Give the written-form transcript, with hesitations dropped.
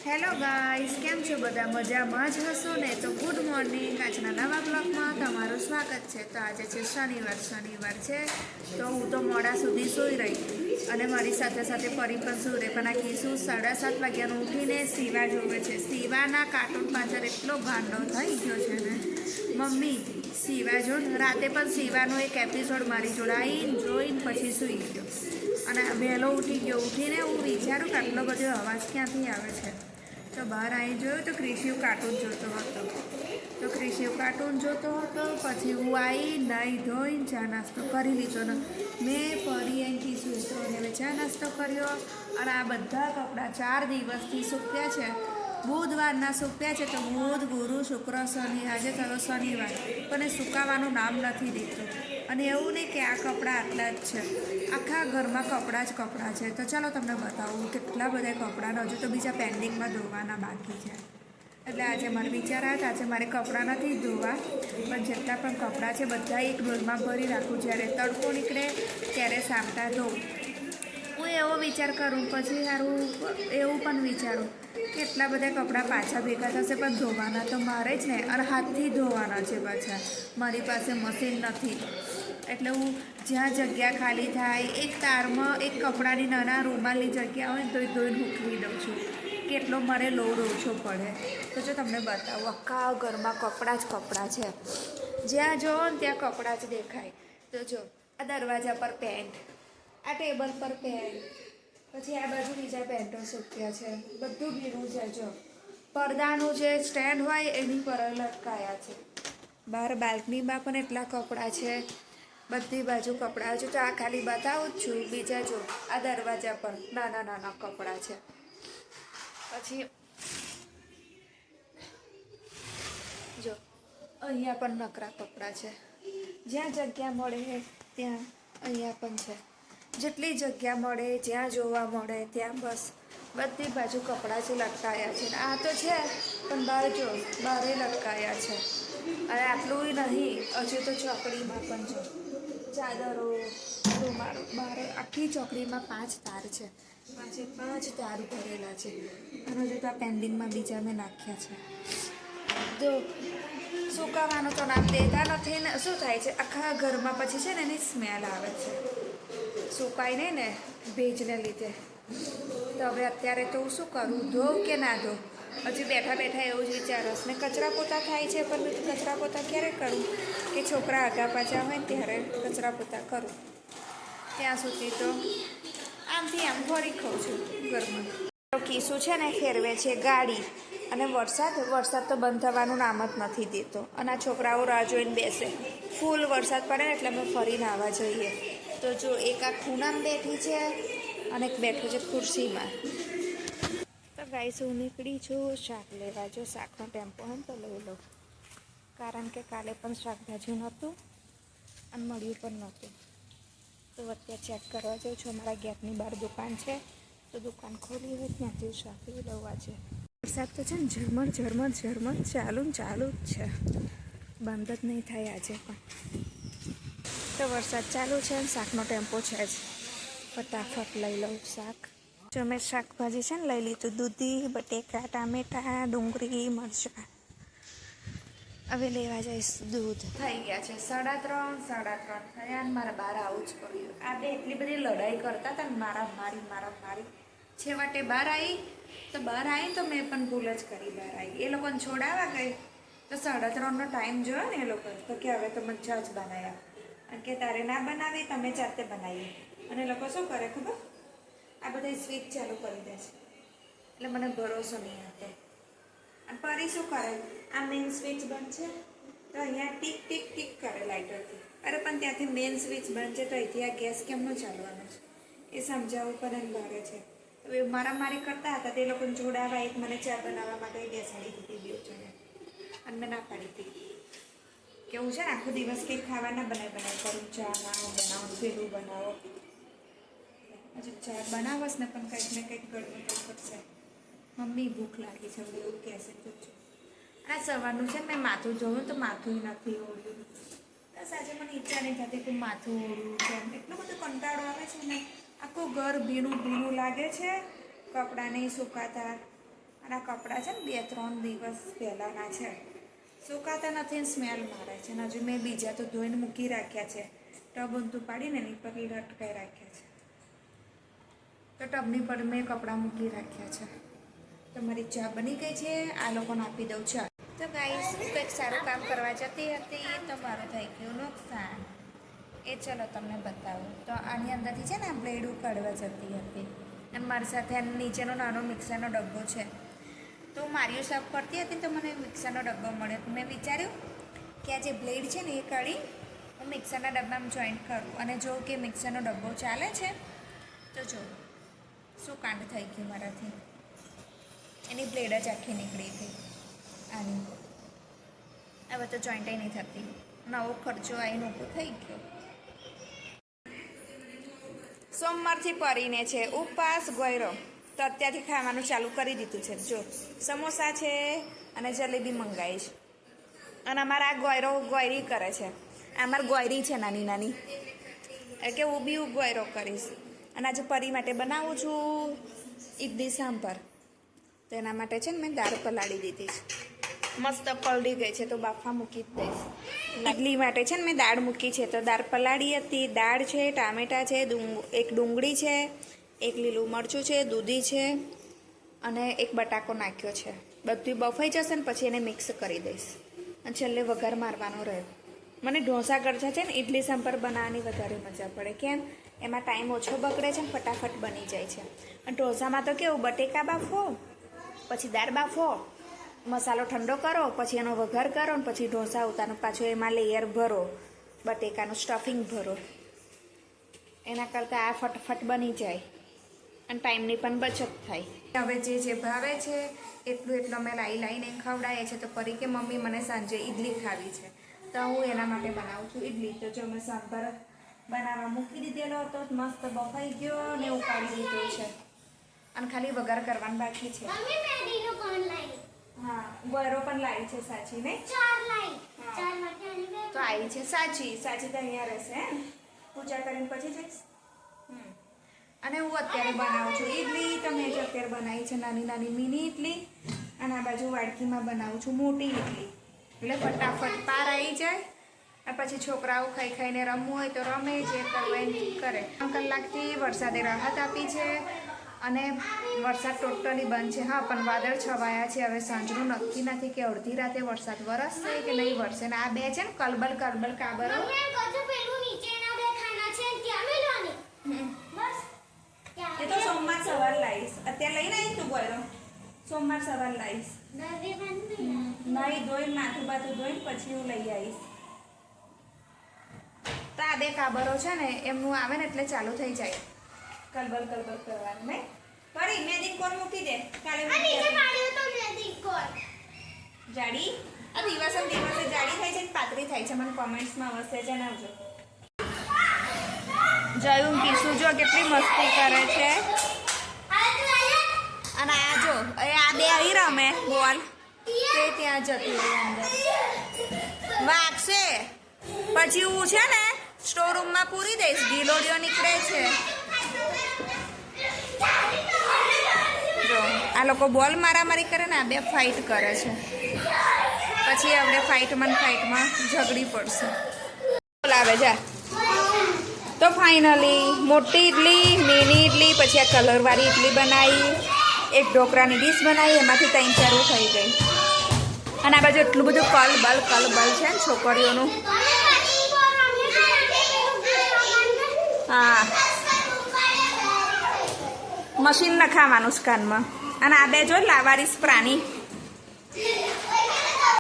Hello guys, કેમ છો બધા? મજામાં જ હશો ને? તો ગુડ મોર્નિંગ. આજના નવા બ્લોગમાં તમારું સ્વાગત છે. તો આજે છે શનિવાર છે તો હું તો મોડા સુધી સૂઈ રહી અને મારી સાથે સાથે પરી પણ સૂઈ રહી. પણ આ કીશું 7:30 વાગ્યાનું ઉઠીને સીવા જોવે છે. સીવાના કાર્ટૂન પાછળ એટલો ગાંડો થઈ ગયો છે ને, મમ્મી સીવા જો. રાતે પણ સીવાનો એક એપિસોડ મારી જોડે આવીને જોઈને પછી સૂઈ ગયો. અને વહેલો ઉઠીને હું વિચારું કે આટલો બધો અવાજ ક્યાંથી આવે છે. તો બહાર આવી જોયું તો ક્રિશિવ કાર્ટૂન જોતો હતો. પછી હું આવી નાહી ધોઈને ચા નાસ્તો કરી લીધો ને મેં પરી અહીંથી સૂત્રોને હવે ચા નાસ્તો કર્યો. અને આ બધા કપડાં 4 દિવસથી સૂક્યા છે. બુધવારના સૂક્યા છે તો બુધ, ગુરુ, શુક્ર, શનિ. આજે થયો શનિવાર પણ એ સુકાવાનું નામ નથી દેતું. અને એવું નહીં કે આ કપડાં આટલા જ છે, આખા ઘરમાં કપડાં છે. તો ચાલો તમને બતાવું કેટલા બધા કપડાં હજુ તો બીજા પેન્ડિંગમાં ધોવાના બાકી છે. એટલે આજે મારે વિચાર આવ્યો આજે મારે કપડાં નથી ધોવા, પણ જેટલા પણ કપડાં છે બધા એક ડોલમાં ભરી રાખું. જ્યારે તડકો નીકળે ત્યારે સામટા ધોઉં. હું એવો વિચાર કરું, પછી સારું એવું પણ વિચારું કે એટલા બધા કપડાં પાછા ભેગા થશે પણ ધોવાના તો મારે જ ને, અને હાથથી ધોવાના છે પાછા. મારી પાસે મશીન નથી. એટલે હું જ્યાં જગ્યા ખાલી થાય એક તારમાં એક કપડાની નાના રૂમાલની જગ્યા હોય ને તો ધોઈને મૂકવી દઉં છું. કેટલો મારે લોડ ઓછો પડે. તો જો તમને બતાવું, આખા ઘરમાં કપડાં છે. જ્યાં જોવો ને ત્યાં કપડાં જ દેખાય. તો જો આ દરવાજા પર પેન્ટ, આ ટેબલ પર પેન્ટ, પછી આ બાજુ બીજા પેન્ટો સૂક્યા છે. બધું ભીનું છે. જો પડદાનું જે સ્ટેન્ડ હોય એની પર લટકાયા છે. બહાર બાલ્કનીમાં પણ એટલા કપડાં છે. બધી બાજુ કપડાં. હજુ તો આ ખાલી બતાવું જ છું. બીજા જો આ દરવાજા પર નાના કપડાં છે. પછી જો અહીંયા પણ નકરા કપડાં છે. જ્યાં જગ્યા મળે ત્યાં અહીંયા પણ છે. જેટલી જગ્યા મળે, જ્યાં જોવા મળે ત્યાં બસ બધી બાજુ કપડાં જ લટકાયા છે. આ તો છે પણ બહાર જો બહારે લટકાયા છે. અને આટલું નહીં, હજુ તો ચોકડીમાં પણ જો ચાદરો, રૂમાલો, બહાર આખી ચોકડીમાં 5 તાર છે. 5 તાર ભરેલા છે. અને હજુ તો આ પેન્ડિંગમાં બીજા મેં નાખ્યા છે. જો સુકાવાનું તો નામ દેતા નથી ને શું થાય છે આખા ઘરમાં પછી છે ને એની સ્મેલ આવે છે. સુકાય નહીં ને ભેજને લીધે. તો હવે અત્યારે તો હું શું કરું, ધોઉં કે ના ધોઉં? હજી બેઠા એવું જ વિચારસ ને. કચરા પોતા થાય છે પણ કચરા પોતા ક્યારે કરું કે છોકરા આગા પાછા હોય ને ત્યારે કચરા પોતા કરું. ત્યાં સુધી તો આમથી આમ ફરી ખાઉં છું ઘરમાં. કીસું છે ને ફેરવે છે ગાડી. અને વરસાદ તો બંધ થવાનું નામ જ નથી દેતો. અને આ છોકરાઓ રાહ જોઈને બેસે. ફૂલ વરસાદ પડે ને એટલે અમે ફરીને આવવા જઈએ. તો જો એક આ ખૂણામાં બેઠી છે અને એક બેઠું છે ખુરશીમાં. તો ગાઈસ હું નીકળી છું શાક લેવા. જો શાકનો ટેમ્પો હોય ને તો લઈ લો, કારણ કે કાલે પણ શાકભાજી નહોતું અને મળ્યું પણ નહોતું. તો અત્યારે ચેક કરવા જાઉં છું. અમારા ગેટની બહાર દુકાન છે તો દુકાન ખોલી હોય ત્યાંથી શાક લઈ લેવા છે. વરસાદ તો છે ને ઝરમર ચાલુ જ છે. બંધ જ નહીં થાય આજે પણ. તો વરસાદ ચાલુ છે અને શાકનો ટેમ્પો છે જ. ફટાફટ લઈ લઉં શાક. જો મેં શાકભાજી છે ને લઈ લીધું. દૂધી, બટેકા, ટામેટાં, ડુંગળી, મરચાં. હવે લેવા જઈશ દૂધ. થઈ ગયા છે 3:30 થયા ને મારે બહાર આવવું જ પડ્યું. આ બે એટલી બધી લડાઈ કરતા હતા ને, મારી. છેવટે બહાર આવી તો મેં પણ ભૂલ જ કરી. બહાર આવી એ લોકોને છોડાવવા ગઈ તો 3:30નો ટાઈમ જોયો ને એ લોકો તો કે હવે તો મને ચા જ બનાવ્યા. અને કે તારે ના બનાવી, તમે જાતે બનાવીએ. અને એ લોકો શું કરે ખબર, આ બધા સ્વિચ ચાલુ કરી દે છે. એટલે મને ભરોસો નહીં હતો. અને પરી શું કરે, આ મેઇન સ્વિચ બંધ છે તો અહીંયા ટીક કરે લાઇટરથી. અરે પણ ત્યાંથી મેઇન સ્વિચ બંધ છે તો અહીંથી આ ગેસ કેમનો ચાલવાનો છે એ સમજાવવું પડે ને બારે છે. તો એ મારામારી કરતા હતા. તે લોકોને જોડાવા એક મને ચા બનાવવા માટે બેસાડી દીધી 2 જણે. અને મેં ના પાડી હતી કે હું છે ને આખો દિવસ કંઈક ખાવા ના બનાવી કરું. ચા બનાવો, પેલું બનાવો. હજુ ચા બનાવસ ને પણ કંઈક ને કંઈક ગડબડ તો કરશે. મમ્મી ભૂખ લાગી છે એવું કહેશે. આ સવારનું છે મેં માથું જોયું તો માથું નથી ઓળ્યું. બસ આજે મને ઈચ્છા નહીં થતી કે માથું ઓળ્યું છે. એટલો બધો કંટાળો આવે છે ને. આખું ઘર ભીનું લાગે છે. કપડાં નહીં સુકાતા. અને આ કપડાં છે ને 2-3 દિવસ પહેલાંના છે, સુકાતા નથી, સ્મેલ મારે છે. અને હજુ મેં બીજા તો ધોઈને મૂકી રાખ્યા છે, ટબ ઊંધું પાડીને એની પર લટકાઈ રાખ્યા છે. તો ટબની પર મેં કપડાં મૂકી રાખ્યા છે. તમારી ચા બની ગઈ છે, આ લોકોને આપી દઉં ચા. તો ગાઈસ કંઈક સારું કામ કરવા જતી હતી તો મારું થઈ ગયું નુકસાન. એ ચલો તમને બતાવું. તો આની અંદરથી છે ને આ બ્લેડ ઉકાળવા જતી હતી અને મારી સાથે નીચેનો નાનો મિક્સરનો ડબ્બો છે. તો મારીઓ સાફ કરતી હતી તો મને મિક્સરનો ડબ્બો મળ્યો. તો મેં વિચાર્યું કે આ જે બ્લેડ છે ને એ કાઢી હું મિક્સરના ડબ્બામાં જોઈન્ટ કરું અને જો કે મિક્સરનો ડબ્બો ચાલે છે. તો જો શું કાંડ થઈ ગયું મારાથી, એની બ્લેડ જ આખી નીકળી ગઈ આની. હવે તો જોઈન્ટય નહીં થતી, નવો ખર્ચો આવીને ઊભો થઈ ગયો. સોમવારથી પરીને છે ઉપવાસ ગોયરો, તો અત્યારથી ખાવાનું ચાલુ કરી દીધું છે. જો સમોસા છે અને જલેબી મંગાવી છે. અને અમારા ગોયરો ગોયરી કરે છે. અમારે ગોયરી છે નાની નાની, એટલે કે હું બી હું ગોયરો કરીશ. અને આજે પરી માટે બનાવું છું ઈડલી સાંભાર. તો એના માટે છે ને મેં દાળ પલાળી દીધી છે, મસ્ત પલળી ગઈ છે તો બાફા મૂકી જ દઈશ. ઈડલી માટે છે ને મેં દાળ મૂકી છે, તો દાળ પલાળી હતી. દાળ છે, ટામેટાં છે, એક ડુંગળી છે, એક લીલું મરચું છે, દૂધી છે અને એક બટાકો નાખ્યો છે. બધું બફાઈ જશે ને પછી એને મિક્સ કરી દઈશ અને છેલ્લે વઘાર મારવાનો રહે. મને ઢોસા કરતા છે ને ઈડલી સાંભાર બનાવવાની વધારે મજા પડે. કેમ? એમાં ટાઈમ ઓછો બગડે છે ને ફટાફટ બની જાય છે. અને ઢોસામાં તો કેવું, બટેકા બાફો, પછી દાળ બાફો, મસાલો ઠંડો કરો, પછી એનો વઘાર કરો ને પછી ઢોસા ઉતારો, પાછું એમાં લેયર ભરો, બટેકાનું સ્ટફિંગ ભરો. એના કરતાં આ ફટફટ બની જાય અને ટાઈમની પણ બચત થાય. હવે જે ભાવે છે એટલું અમે લાવીને ખવડાવીએ છીએ. તો ફરી કે મમ્મી મને સાંજે ઈડલી ખાવી છે, તો હું એના માટે બનાવું છું ઈડલી. તો જો મેં સાંભાર બનાવવા મૂકી દીધેલો હતો, મસ્ત બફાઈ ગયો ને ઉકાળી દીધો છે અને ખાલી વઘાર કરવાનું બાકી છે. હા, ગોયરો પણ લાવી છે સાચી, ને તો આવી છે સાચી તો અહીંયા રહેશે. પૂજા કરીને પછી જઈશ. અને હું અત્યારે બનાવું છું ઈડલી. તો મેં જ અત્યારે બનાવી છે નાની નાની મિની ઈડલી અને આ બાજુ વાડકીમાં બનાવું છું મોટી ઈડલી. એટલે ફટાફટ પાર આવી જાય અને પછી છોકરાઓ ખાઈ ખાઈને રમવું હોય તો રમે, જે કરવું એ કરે. 3 કલાકથી વરસાદે રાહત આપી છે અને વરસાદ ટોટલી બંધ છે. હા, પણ વાદળ છવાયા છે. હવે સાંજનું નક્કી નથી કે અડધી રાતે વરસાદ વરસશે કે નહીં વરસે. ને આ બે છે ને કલબલ કાબરો, એ તો સોમવાર સવાર લાવીશ. અત્યારે લઈને આવી તું ગોયરો, સોમવાર સવાર લાવીશ. નહીં ધોઈને માથું બાથું ધોઈને પછી હું લઈ આવીશ. તો આ બે કાબરો છે ને એમનું આવે ને એટલે ચાલુ થઈ જાય કલબલ કરવાનું. નહીં ફરી મેદી કોણ મૂકી દે કાલે જાડી. આ દિવસે જાડી થાય છે ને પાતળી થાય છે. મને કોમેન્ટ્સમાં અવશ્ય જણાવજો. જયું કીશું જો કેટલી મસ્તી કરે છે. અને આ જો આ બે અહીં રમે બોલ, તે ત્યાં જતી રહી અંદર વાગશે. પછી હું છે ને સ્ટોર રૂમમાં પૂરી દઈશ. ગિલોડીઓ નીકળે છે. જો આ લોકો બોલ મારામારી કરે ને આ બે ફાઇટ કરે છે. પછી આપણે ફાઇટમાં ઝઘડી પડશે. બોલાવે જા. તો ફાઇનલી મોટી ઈડલી, મિની ઈડલી, પછી આ કલરવાળી ઈડલી બનાવી, એક ઢોકળાની ડીશ બનાવી, એમાંથી 3-4 થઈ ગઈ. અને આ બાજુ એટલું બધું કલબલ છે ને છોકરીઓનું. હા, મશીન નખાવાનું કાનમાં. અને આ બે જો લાવારીસ પ્રાણી